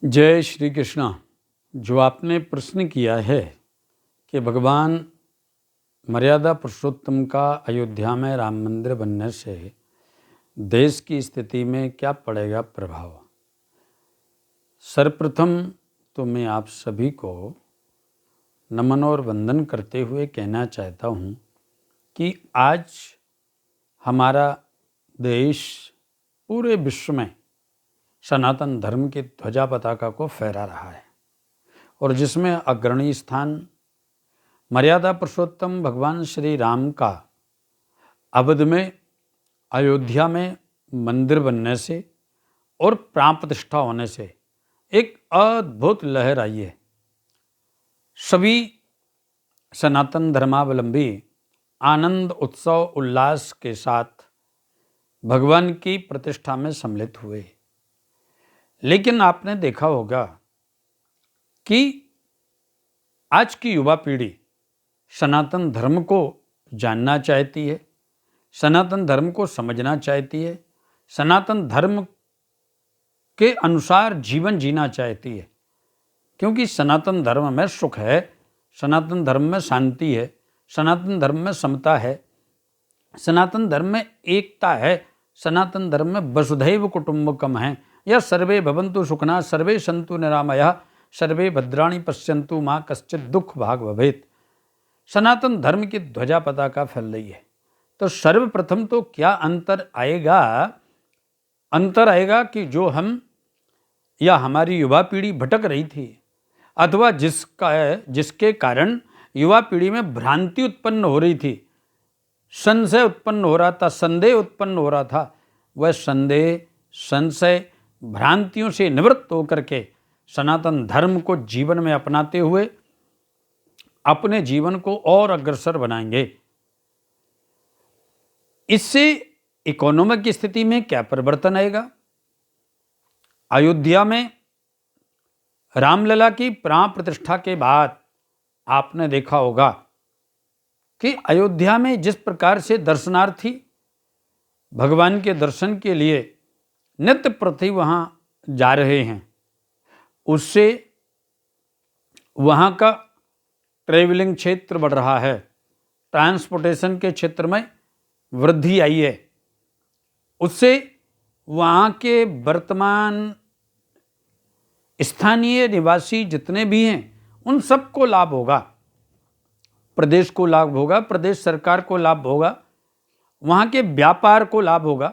जय श्री कृष्णा। जो आपने प्रश्न किया है कि भगवान मर्यादा पुरुषोत्तम का अयोध्या में राम मंदिर बनने से देश की स्थिति में क्या पड़ेगा प्रभाव। सर्वप्रथम तो मैं आप सभी को नमन और वंदन करते हुए कहना चाहता हूँ कि आज हमारा देश पूरे विश्व में सनातन धर्म की ध्वजा पताका को फहरा रहा है और जिसमें अग्रणी स्थान मर्यादा पुरुषोत्तम भगवान श्री राम का अवध में अयोध्या में मंदिर बनने से और प्राण प्रतिष्ठा होने से एक अद्भुत लहर आई है। सभी सनातन धर्मावलंबी आनंद उत्सव उल्लास के साथ भगवान की प्रतिष्ठा में सम्मिलित हुए। लेकिन आपने देखा होगा कि आज की युवा पीढ़ी सनातन धर्म को जानना चाहती है, सनातन धर्म को समझना चाहती है, सनातन धर्म के अनुसार जीवन जीना चाहती है। क्योंकि सनातन धर्म में सुख है, सनातन धर्म में शांति है, सनातन धर्म में समता है, सनातन धर्म में एकता है, सनातन धर्म में वसुधैव कुटुंबकम है। यह सर्वे भवन्तु सुखना सर्वे सन्तु निरामया सर्वे भद्राणि पश्यन्तु माँ कश्चित् दुख भाग भवेत्। सनातन धर्म की ध्वजा पताका फैल रही है। तो सर्वप्रथम तो क्या अंतर आएगा कि जो हम या हमारी युवा पीढ़ी भटक रही थी अथवा जिसके कारण युवा पीढ़ी में भ्रांति उत्पन्न हो रही थी, संशय उत्पन्न हो रहा था, संदेह उत्पन्न हो रहा था, वह संदेह संशय भ्रांतियों से निवृत्त होकर के सनातन धर्म को जीवन में अपनाते हुए अपने जीवन को और अग्रसर बनाएंगे। इससे इकोनॉमिक की स्थिति में क्या परिवर्तन आएगा। अयोध्या में रामलला की प्राण प्रतिष्ठा के बाद आपने देखा होगा कि अयोध्या में जिस प्रकार से दर्शनार्थी भगवान के दर्शन के लिए नित्य प्रति वहाँ जा रहे हैं, उससे वहाँ का ट्रेवलिंग क्षेत्र बढ़ रहा है, ट्रांसपोर्टेशन के क्षेत्र में वृद्धि आई है। उससे वहाँ के वर्तमान स्थानीय निवासी जितने भी हैं उन सबको लाभ होगा, प्रदेश को लाभ होगा, प्रदेश सरकार को लाभ होगा, वहाँ के व्यापार को लाभ होगा,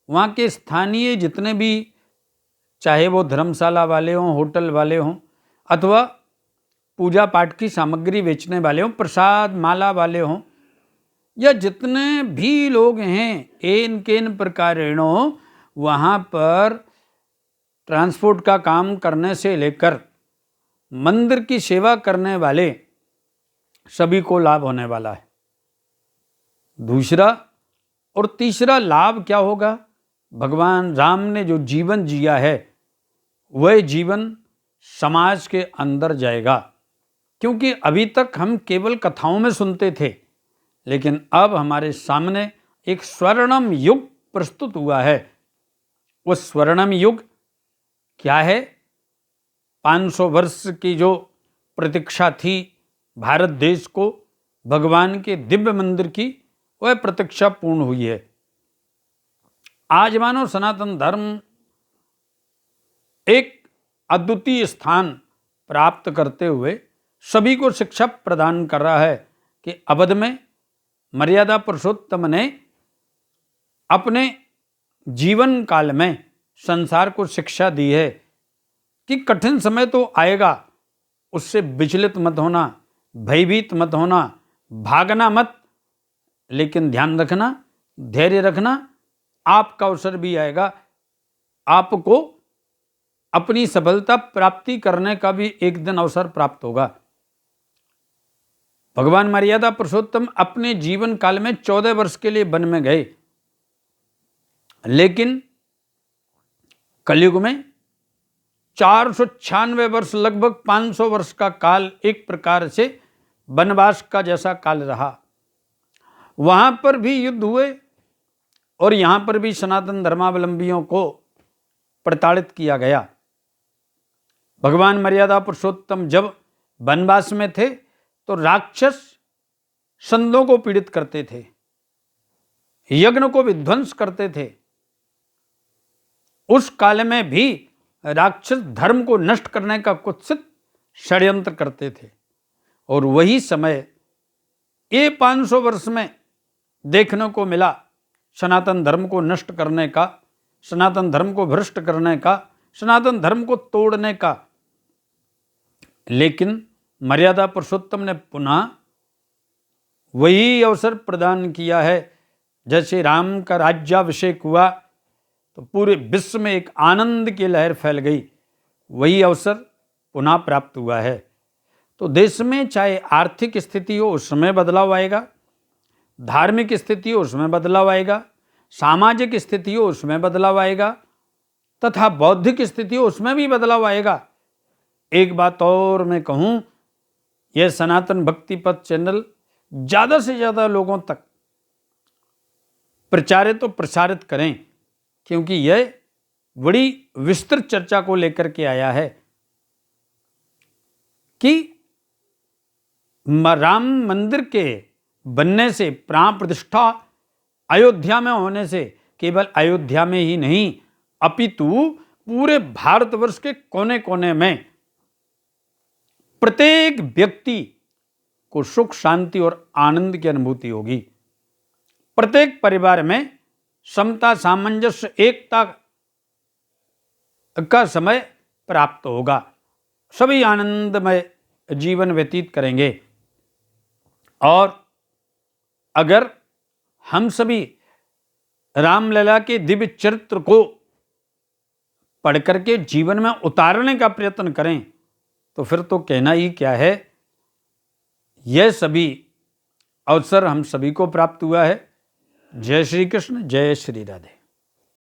वहाँ के स्थानीय जितने भी चाहे वो धर्मशाला वाले हों, होटल वाले हों अथवा पूजा पाठ की सामग्री बेचने वाले हों, प्रसाद माला वाले हों, या जितने भी लोग हैं एन केन प्रकारेणो वहाँ पर ट्रांसपोर्ट का काम करने से लेकर मंदिर की सेवा करने वाले सभी को लाभ होने वाला है। दूसरा और तीसरा लाभ क्या होगा, भगवान राम ने जो जीवन जिया है वह जीवन समाज के अंदर जाएगा। क्योंकि अभी तक हम केवल कथाओं में सुनते थे, लेकिन अब हमारे सामने एक स्वर्णिम युग प्रस्तुत हुआ है। वो स्वर्णिम युग क्या है, 500 वर्ष की जो प्रतीक्षा थी भारत देश को भगवान के दिव्य मंदिर की, वह प्रतीक्षा पूर्ण हुई है। आज मानो सनातन धर्म एक अद्वितीय स्थान प्राप्त करते हुए सभी को शिक्षा प्रदान कर रहा है कि अवध में मर्यादा पुरुषोत्तम ने अपने जीवन काल में संसार को शिक्षा दी है कि कठिन समय तो आएगा, उससे विचलित मत होना, भयभीत मत होना, भागना मत, लेकिन ध्यान रखना, धैर्य रखना, आपका अवसर भी आएगा, आपको अपनी सफलता प्राप्ति करने का भी एक दिन अवसर प्राप्त होगा। भगवान मर्यादा पुरुषोत्तम अपने जीवन काल में 14 वर्ष के लिए वन में गए, लेकिन कलयुग में 496 वर्ष लगभग 500 वर्ष का काल एक प्रकार से वनवास का जैसा काल रहा। वहां पर भी युद्ध हुए और यहां पर भी सनातन धर्मावलंबियों को प्रताड़ित किया गया। भगवान मर्यादा पुरुषोत्तम जब वनवास में थे तो राक्षस संतों को पीड़ित करते थे, यज्ञ को विध्वंस करते थे। उस काल में भी राक्षस धर्म को नष्ट करने का कुत्सित षड्यंत्र करते थे, और वही समय ये 500 वर्ष में देखने को मिला सनातन धर्म को नष्ट करने का, सनातन धर्म को भ्रष्ट करने का, सनातन धर्म को तोड़ने का। लेकिन मर्यादा पुरुषोत्तम ने पुनः वही अवसर प्रदान किया है। जैसे राम का राज्याभिषेक हुआ तो पूरे विश्व में एक आनंद की लहर फैल गई, वही अवसर पुनः प्राप्त हुआ है। तो देश में चाहे आर्थिक स्थिति हो उसमें बदलाव आएगा, धार्मिक स्थिति हो उसमें बदलाव आएगा, सामाजिक स्थिति हो उसमें बदलाव आएगा, तथा बौद्धिक स्थिति हो उसमें भी बदलाव आएगा। एक बात और मैं कहूँ, यह सनातन भक्ति पथ चैनल ज़्यादा से ज़्यादा लोगों तक प्रचारित तो प्रसारित करें, क्योंकि यह बड़ी विस्तृत चर्चा को लेकर के आया है कि राम मंदिर के बनने से, प्राण प्रतिष्ठा अयोध्या में होने से, केवल अयोध्या में ही नहीं अपितु पूरे भारतवर्ष के कोने कोने में प्रत्येक व्यक्ति को सुख, शांति और आनंद की अनुभूति होगी। प्रत्येक परिवार में समता, सामंजस्य, एकता का समय प्राप्त होगा, सभी आनंदमय जीवन व्यतीत करेंगे। और अगर हम सभी रामलला के दिव्य चरित्र को पढ़ करके जीवन में उतारने का प्रयत्न करें तो फिर तो कहना ही क्या है। यह सभी अवसर हम सभी को प्राप्त हुआ है। जय श्री कृष्ण, जय श्री राधे।